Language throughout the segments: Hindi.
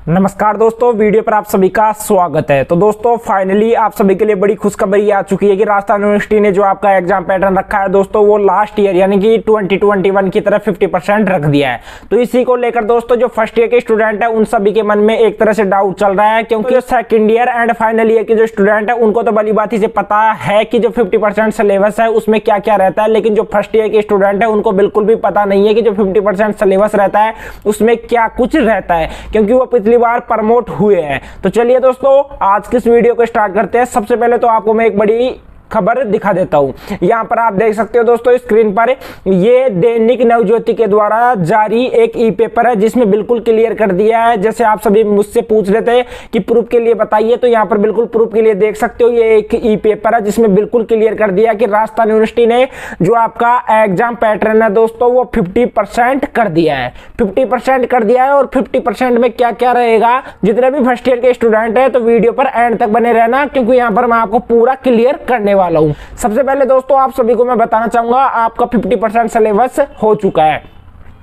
नमस्कार दोस्तों, वीडियो पर आप सभी का स्वागत है। तो दोस्तों फाइनली आप सभी के लिए बड़ी खुशखबरी आ चुकी है कि राजस्थान यूनिवर्सिटी ने जो आपका एग्जाम पैटर्न रखा है दोस्तों, वो लास्ट ईयर यानी कि 2021 की तरफ 50% रख दिया है। तो इसी को लेकर दोस्तों जो फर्स्ट ईयर के स्टूडेंट है उन सभी के मन में एक तरह से डाउट चल रहा है, क्योंकि जो second year and final year के जो स्टूडेंट है उनको तो भली बात ही से पता है कि जो 50% सिलेबस है उसमें क्या क्या रहता है, लेकिन जो फर्स्ट ईयर के स्टूडेंट है उनको बिल्कुल भी पता नहीं है कि जो 50% सिलेबस रहता है उसमें क्या कुछ रहता है, क्योंकि वो पिछली बार प्रमोट हुए हैं। तो चलिए दोस्तों आज की इस वीडियो को स्टार्ट करते हैं। सबसे पहले तो आपको मैं एक बड़ी खबर दिखा देता हूं। यहां पर आप देख सकते हो दोस्तों स्क्रीन पर, ये दैनिक नवज्योति के द्वारा जारी एक ई पेपर है जिसमें बिल्कुल क्लियर कर दिया है। जैसे आप सभी मुझसे पूछ रहे थे कि प्रूफ के लिए बताइए, तो यहां पर बिल्कुल प्रूफ के लिए देख सकते हो ये एक ई पेपर है जिसमें बिल्कुल क्लियर कर दिया कि राजस्थान यूनिवर्सिटी ने जो आपका एग्जाम पैटर्न है दोस्तों वो 50% कर दिया है। 50% कर दिया है और 50% में क्या क्या रहेगा, जितने भी फर्स्ट ईयर के स्टूडेंट है तो वीडियो पर एंड तक बने रहना, क्योंकि यहां पर मैं आपको पूरा क्लियर करने वाला हूं। सबसे पहले दोस्तों आप सभी को मैं बताना चाहूंगा आपका 50% सिलेबस हो चुका है।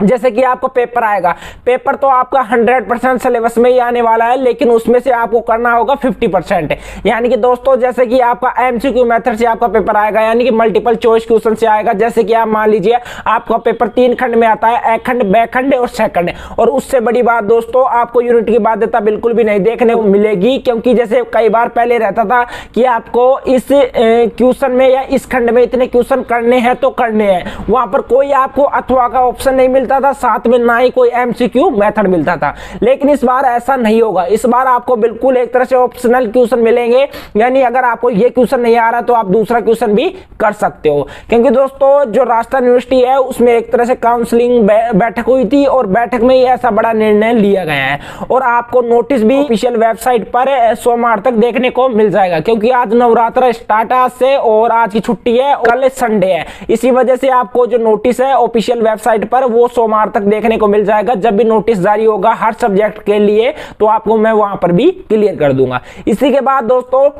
जैसे कि आपको पेपर आएगा, पेपर तो आपका 100% सिलेबस में ही आने वाला है, लेकिन उसमें से आपको करना होगा 50%। यानी कि दोस्तों जैसे कि आपका एमसीक्यू मेथड से आपका पेपर आएगा, यानी कि मल्टीपल चॉइस क्वेश्चन से आएगा। जैसे कि आप मान लीजिए आपका पेपर 3 खंड में आता है, एक खंड, बैक खंड और सेकंड। और उससे बड़ी बात दोस्तों आपको यूनिट की बाध्यता बिल्कुल भी नहीं देखने को मिलेगी, क्योंकि जैसे कई बार पहले रहता था कि आपको इस क्वेश्चन में या इस खंड में इतने क्वेश्चन करने हैं तो करने हैं, वहां पर कोई आपको अथवा का ऑप्शन नहीं मिलता था, साथ में ना ही कोई एमसीक्यू मेथड मिलता था। लेकिन इस बार ऐसा नहीं होगा, इस बार आपको बिल्कुल एक तरह से ऑप्शनल क्वेश्चन मिलेंगे। यानी अगर आपको ये क्वेश्चन नहीं आ रहा तो आप दूसरा क्वेश्चन भी कर सकते हो, क्योंकि दोस्तों जो राजस्थान यूनिवर्सिटी है उसमें एक तरह से काउंसलिंग बैठक हुई थी और बैठक में ही ऐसा बड़ा निर्णय लिया गया है। और आपको नोटिस भी ऑफिशियल वेबसाइट पर सोमवार तक देखने को मिल जाएगा, क्योंकि आज नवरात्र स्टार्ट आज से और आज की छुट्टी है, कल संडे है। इसी वजह से आपको जो नोटिस है ऑफिशियल वेबसाइट पर वो सोमवार तक देखने को मिल जाएगा। जब भी नोटिस जारी होगा हर सब्जेक्ट के लिए तो आपको मैं वहां पर भी क्लियर कर दूंगा। इसी के बाद दोस्तों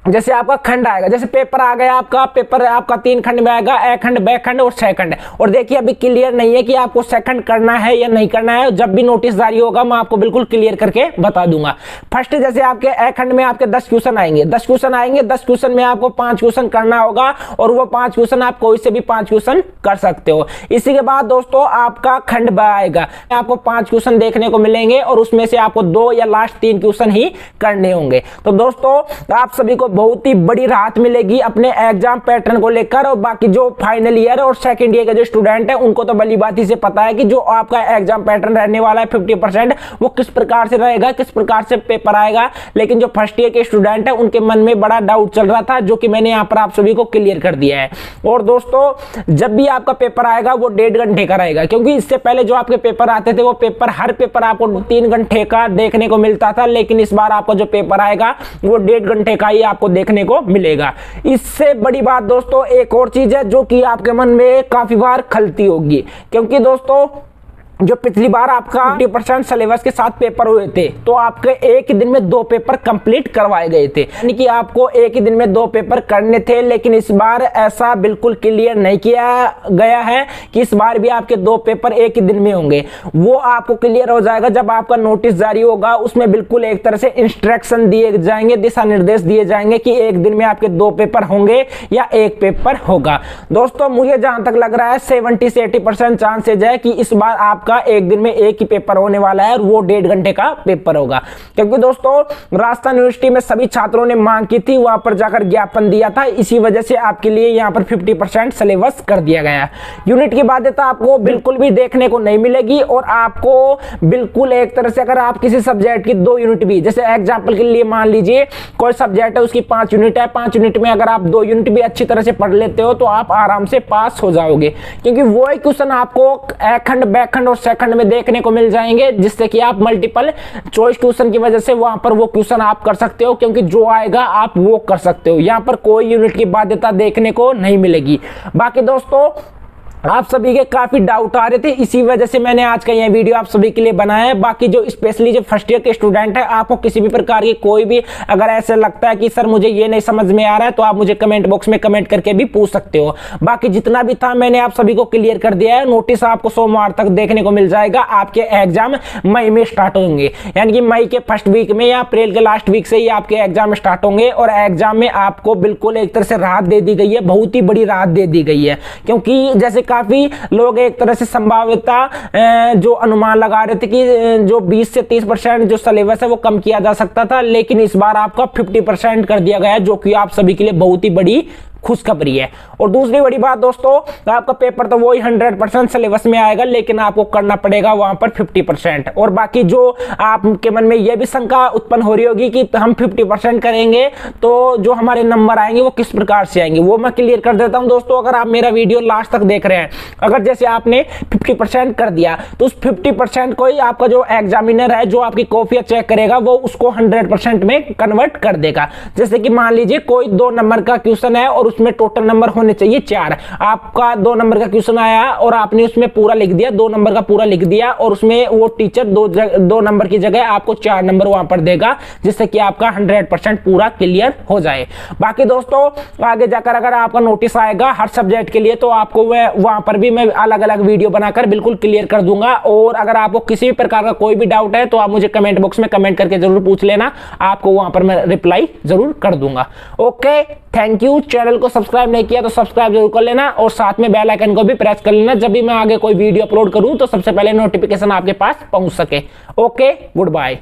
जैसे आपका खंड आएगा, जैसे पेपर आ गया आपका, पेपर आपका 3 खंड में आएगा, एक खंड, बैक खंड और सेकंड। और देखिए अभी क्लियर नहीं है कि आपको सेकंड करना है या नहीं करना है। जब भी नोटिस जारी होगा मैं आपको बिल्कुल क्लियर करके बता दूंगा। फर्स्ट जैसे आपके एक खंड में आपके 10 क्वेश्चन आएंगे, 10 क्वेश्चन आएंगे, 10 क्वेश्चन में आपको 5 क्वेश्चन करना होगा और वो 5 क्वेश्चन आप कोई से भी 5 क्वेश्चन कर सकते हो। इसी के बाद दोस्तों आपका खंड ब आएगा, आपको 5 क्वेश्चन देखने को मिलेंगे और उसमें से आपको 2 या लास्ट 3 क्वेश्चन ही करने होंगे। तो दोस्तों आप सभी को बहुत ही बड़ी राहत मिलेगी अपने एग्जाम पैटर्न को लेकर। और बाकी जो फाइनल ईयर और सेकंड ईयर के जो स्टूडेंट है उनको तो भली बात ही से पता है कि जो आपका एग्जाम पैटर्न रहने वाला है 50% वो किस प्रकार से रहेगा, किस प्रकार से पेपर आएगा। लेकिन जो फर्स्ट ईयर के स्टूडेंट है उनके मन में बड़ा डाउट चल रहा था, जो कि मैंने यहाँ पर आप सभी को क्लियर कर दिया है। और दोस्तों जब भी आपका पेपर आएगा वो 1.5 घंटे का रहेगा, क्योंकि इससे पहले जो आपके पेपर आते थे वो पेपर हर पेपर आपको 3 घंटे का देखने को मिलता था, लेकिन इस बार आपका जो पेपर आएगा वो 1.5 घंटे का ही आपको देखने को मिलेगा। इससे बड़ी बात दोस्तों एक और चीज है जो कि आपके मन में काफी बार खलती होगी, क्योंकि दोस्तों जो पिछली बार आपका 50% सिलेबस के साथ पेपर हुए थे तो आपके एक ही दिन में 2 पेपर कंप्लीट करवाए गए थे, यानी कि आपको एक ही दिन में 2 पेपर करने थे। लेकिन इस बार ऐसा बिल्कुल क्लियर नहीं किया गया है कि इस बार भी आपके 2 पेपर एक ही दिन में होंगे। वो आपको क्लियर हो जाएगा जब आपका नोटिस जारी होगा, उसमें बिल्कुल एक तरह से इंस्ट्रक्शन दिए जाएंगे, दिशा निर्देश दिए जाएंगे कि एक दिन में आपके 2 पेपर होंगे या 1 पेपर होगा। दोस्तों मुझे जहां तक लग रहा है 70 से 80% चांसेज है कि इस बार आपका एक दिन में एक ही पेपर होने वाला है और वो 1.5 घंटे का पेपर होगा, क्योंकि दोस्तों राजस्थान यूनिवर्सिटी में सभी छात्रों ने मांग की थी, वहां पर जाकर ज्ञापन दिया था। इसी वजह से आपके लिए यहां पर 50% सिलेबस कर दिया गया है। यूनिट की बाध्यता आपको बिल्कुल भी देखने को नहीं मिलेगी और आपको बिल्कुल एक तरह से अगर आप किसी सब्जेक्ट की 2 यूनिट भी, जैसे एग्जाम्पल के लिए मान लीजिए कोई सब्जेक्ट है उसकी 5 यूनिट है, 5 यूनिट में अगर आप 2 यूनिट भी अच्छी तरह से पढ़ लेते हो तो आप आराम से पास हो जाओगे, क्योंकि वो क्वेश्चन आपको एक खंड, बैक खंड और सेकंड में देखने को मिल जाएंगे, जिससे कि आप मल्टीपल चॉइस क्वेश्चन की वजह से वहां पर वो क्वेश्चन आप कर सकते हो, क्योंकि जो आएगा आप वो कर सकते हो। यहां पर कोई यूनिट की बाध्यता देखने को नहीं मिलेगी। बाकी दोस्तों आप सभी के काफी डाउट आ रहे थे, इसी वजह से मैंने आज का यह वीडियो आप सभी के लिए बनाया है। बाकी जो स्पेशली जो फर्स्ट ईयर के स्टूडेंट है, आपको किसी भी प्रकार की कोई भी अगर ऐसा लगता है कि सर मुझे ये नहीं समझ में आ रहा है, तो आप मुझे कमेंट बॉक्स में कमेंट करके भी पूछ सकते हो। बाकी जितना भी था मैंने आप सभी को क्लियर कर दिया है। नोटिस आपको सोमवार तक देखने को मिल जाएगा। आपके एग्जाम मई में स्टार्ट होंगे, यानी कि मई के फर्स्ट वीक में या अप्रैल के लास्ट वीक से ही आपके एग्जाम स्टार्ट होंगे। और एग्जाम में आपको बिल्कुल एक तरह से राहत दे दी गई है, बहुत ही बड़ी राहत दे दी गई है। क्योंकि जैसे काफी लोग एक तरह से संभाव्यता जो अनुमान लगा रहे थे कि जो 20 से 30% जो सिलेबस है वो कम किया जा सकता था, लेकिन इस बार आपका 50% कर दिया गया है, जो कि आप सभी के लिए बहुत ही बड़ी खुशखबरी है। और दूसरी बड़ी बात दोस्तों, आपका पेपर तो वही 100% सिलेबस में आएगा, लेकिन आपको करना पड़ेगा वहां पर 50%। और बाकी जो आपके मन में यह भी शंका उत्पन्न हो रही होगी कि हम 50% करेंगे तो जो हमारे नंबर आएंगे वो किस प्रकार से आएंगे, वो मैं क्लियर कर देता हूं दोस्तों। अगर आप मेरा वीडियो लास्ट तक देख रहे हैं, अगर जैसे आपने 50% कर दिया, तो उस 50% को ही आपका जो एग्जामिनर है, जो आपकी कॉपियां चेक करेगा, वो उसको 100% में कन्वर्ट कर देगा। जैसे कि मान लीजिए कोई 2 नंबर का क्वेश्चन है और उसमें टोटल नंबर होने चाहिए 4, आपका 2 नंबर का क्वेश्चन आया और आपने उसमें पूरा लिख दिया, 2 नंबर का पूरा लिख दिया, और उसमें वो टीचर 2 नंबर की जगह आपको 4 नंबर वहां पर देगा, जिससे कि आपका 100% पूरा क्लियर हो जाए। बाकी दोस्तों आगे जाकर अगर आपका नोटिस आएगा हर सब्जेक्ट के लिए, तो आपको वहां पर भी मैं अलग अलग वीडियो बनाकर बिल्कुल क्लियर कर दूंगा। और अगर आपको किसी भी प्रकार का कोई भी डाउट है, तो आप मुझे कमेंट बॉक्स में कमेंट करके जरूर पूछ लेना, आपको वहां पर मैं रिप्लाई जरूर कर दूंगा। Okay, thank you. चैनल को सब्सक्राइब नहीं किया तो सब्सक्राइब जरूर कर लेना, और साथ में बेल आइकन को भी प्रेस कर लेना, जब भी मैं आगे कोई वीडियो अपलोड करूं तो सबसे पहले नोटिफिकेशन आपके पास पहुंच सके। Okay, good bye.